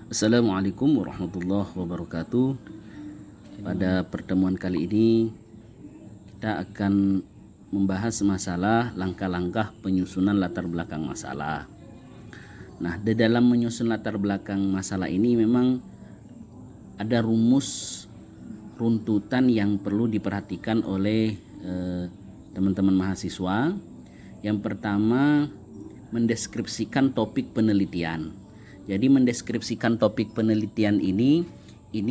Assalamualaikum warahmatullahi wabarakatuh. Pada pertemuan kali ini kita akan membahas masalah langkah-langkah penyusunan latar belakang masalah. Nah, di dalam menyusun latar belakang masalah ini memang ada rumus runtutan yang perlu diperhatikan oleh teman-teman mahasiswa. Yang pertama, mendeskripsikan topik penelitian. Jadi mendeskripsikan topik penelitian ini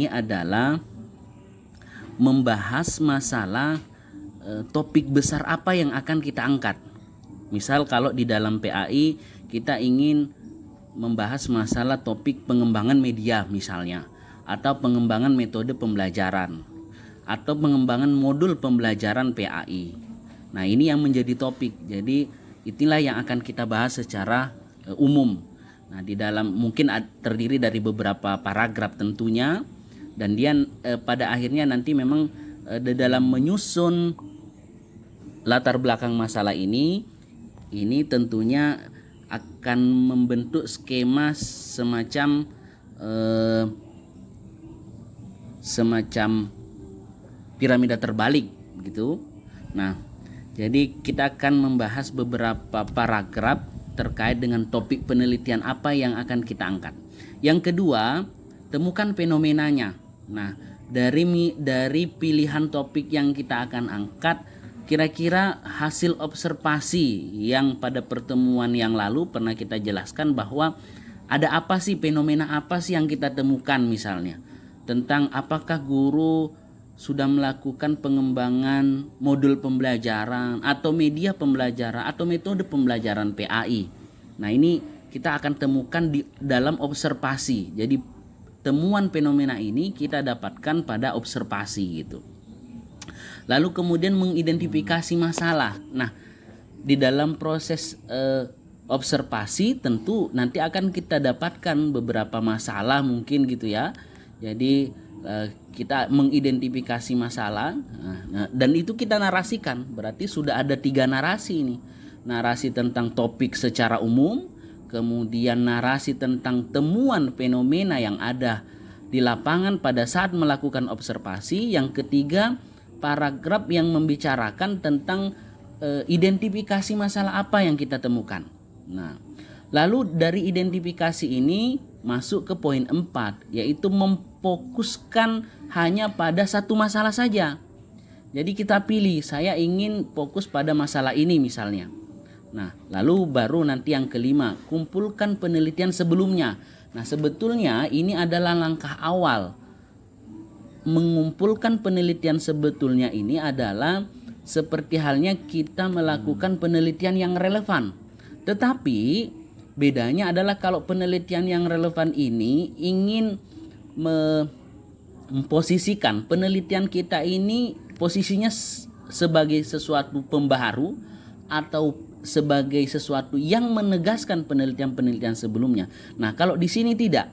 adalah membahas masalah topik besar apa yang akan kita angkat. Misal kalau di dalam PAI kita ingin membahas masalah topik pengembangan media misalnya, atau pengembangan metode pembelajaran, atau pengembangan modul pembelajaran PAI. Nah, ini yang menjadi topik. Jadi itulah yang akan kita bahas secara umum. Nah, di dalam mungkin terdiri dari beberapa paragraf tentunya, dan dia pada akhirnya nanti memang di dalam menyusun latar belakang masalah ini tentunya akan membentuk skema semacam piramida terbalik gitu. Nah, jadi kita akan membahas beberapa paragraf terkait dengan topik penelitian apa yang akan kita angkat. Yang kedua, temukan fenomenanya. Nah, dari pilihan topik yang kita akan angkat, kira-kira hasil observasi yang pada pertemuan yang lalu pernah kita jelaskan bahwa ada apa sih, fenomena apa sih yang kita temukan, misalnya tentang apakah guru sudah melakukan pengembangan modul pembelajaran atau media pembelajaran atau metode pembelajaran PAI. Nah, ini kita akan temukan di dalam observasi. Jadi temuan fenomena ini kita dapatkan pada observasi gitu. Lalu kemudian mengidentifikasi masalah. Nah, di dalam proses observasi tentu nanti akan kita dapatkan beberapa masalah mungkin gitu ya. Jadi kita mengidentifikasi masalah, dan itu kita narasikan. Berarti sudah ada 3 narasi ini. Narasi tentang topik secara umum, kemudian narasi tentang temuan fenomena yang ada di lapangan pada saat melakukan observasi. Yang ketiga, paragraf yang membicarakan tentang identifikasi masalah apa yang kita temukan. Nah, lalu dari identifikasi ini masuk ke poin 4, yaitu memfokuskan hanya pada satu masalah saja. Jadi kita pilih, saya ingin fokus pada masalah ini misalnya. Nah, lalu baru nanti yang kelima, kumpulkan penelitian sebelumnya. Nah, sebetulnya ini adalah langkah awal. Mengumpulkan penelitian sebetulnya ini adalah seperti halnya kita melakukan penelitian yang relevan. Tetapi bedanya adalah kalau penelitian yang relevan ini ingin memposisikan penelitian kita ini posisinya sebagai sesuatu pembaharu atau sebagai sesuatu yang menegaskan penelitian-penelitian sebelumnya. Nah, kalau di sini tidak.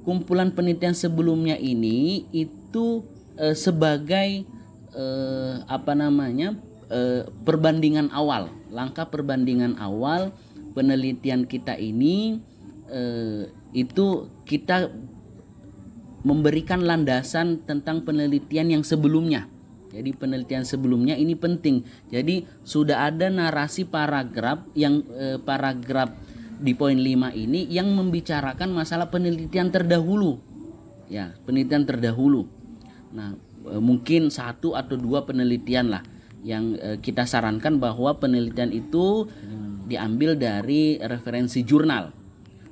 Kumpulan penelitian sebelumnya ini itu sebagai perbandingan awal, langkah perbandingan awal penelitian kita ini, itu kita memberikan landasan tentang penelitian yang sebelumnya. Jadi penelitian sebelumnya ini penting. Jadi sudah ada narasi paragraf yang paragraf di poin 5 ini yang membicarakan masalah penelitian terdahulu. Ya, penelitian terdahulu. Nah, mungkin 1 atau 2 penelitian lah yang kita sarankan bahwa penelitian itu diambil dari referensi jurnal.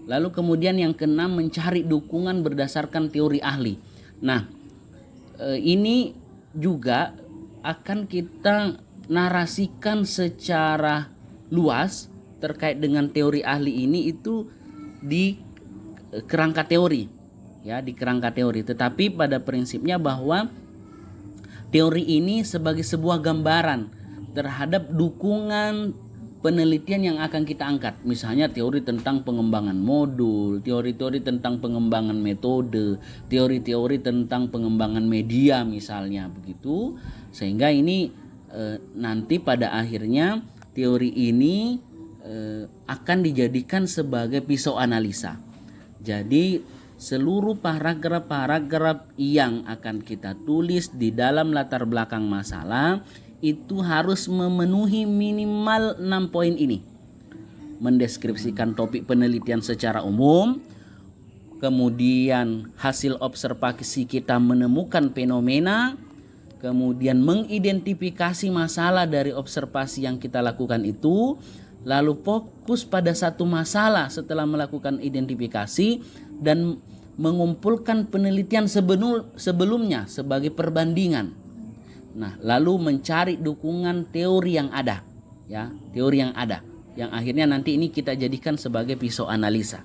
Lalu kemudian yang keenam, mencari dukungan berdasarkan teori ahli. Nah, ini juga akan kita narasikan secara luas terkait dengan teori ahli ini itu di kerangka teori, ya, di kerangka teori. Tetapi pada prinsipnya bahwa teori ini sebagai sebuah gambaran terhadap dukungan penelitian yang akan kita angkat. Misalnya teori tentang pengembangan modul, teori-teori tentang pengembangan metode, teori-teori tentang pengembangan media misalnya begitu. Sehingga ini nanti pada akhirnya teori ini akan dijadikan sebagai pisau analisa. Jadi seluruh paragraf-paragraf yang akan kita tulis di dalam latar belakang masalah itu harus memenuhi minimal 6 poin ini. Mendeskripsikan topik penelitian secara umum, kemudian hasil observasi kita menemukan fenomena, kemudian mengidentifikasi masalah dari observasi yang kita lakukan itu, lalu fokus pada satu masalah setelah melakukan identifikasi dan mengumpulkan penelitian sebelumnya sebagai perbandingan. Nah, lalu mencari dukungan teori yang ada, ya, teori yang ada, yang akhirnya nanti ini kita jadikan sebagai pisau analisa.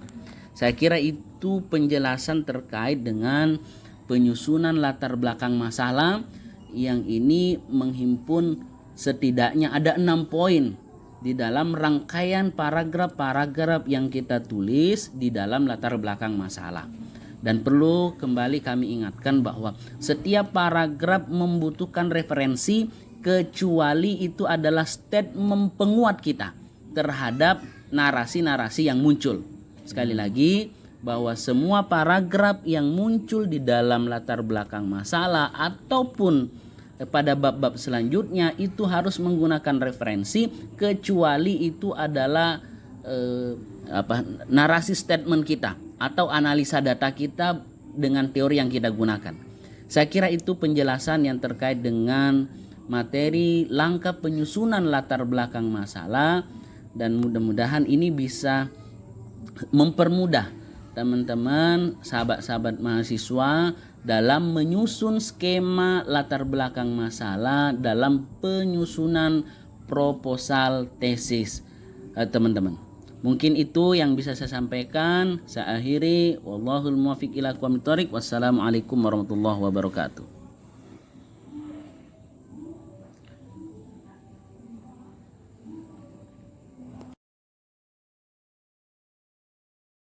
Saya kira itu penjelasan terkait dengan penyusunan latar belakang masalah yang ini menghimpun setidaknya ada 6 poin di dalam rangkaian paragraf-paragraf yang kita tulis di dalam latar belakang masalah. Dan perlu kembali kami ingatkan bahwa setiap paragraf membutuhkan referensi kecuali itu adalah statement penguat kita terhadap narasi-narasi yang muncul. Sekali lagi, bahwa semua paragraf yang muncul di dalam latar belakang masalah ataupun pada bab-bab selanjutnya itu harus menggunakan referensi kecuali itu adalah narasi statement kita atau analisa data kita dengan teori yang kita gunakan. Saya kira itu penjelasan yang terkait dengan materi langkah penyusunan latar belakang masalah, dan mudah-mudahan ini bisa mempermudah teman-teman sahabat-sahabat mahasiswa dalam menyusun skema latar belakang masalah dalam penyusunan proposal tesis teman-teman. Mungkin itu yang bisa saya sampaikan. Saya akhiri. Wallahul muwaffiq ila aqwamit thoriq. Wassalamualaikum warahmatullahi wabarakatuh.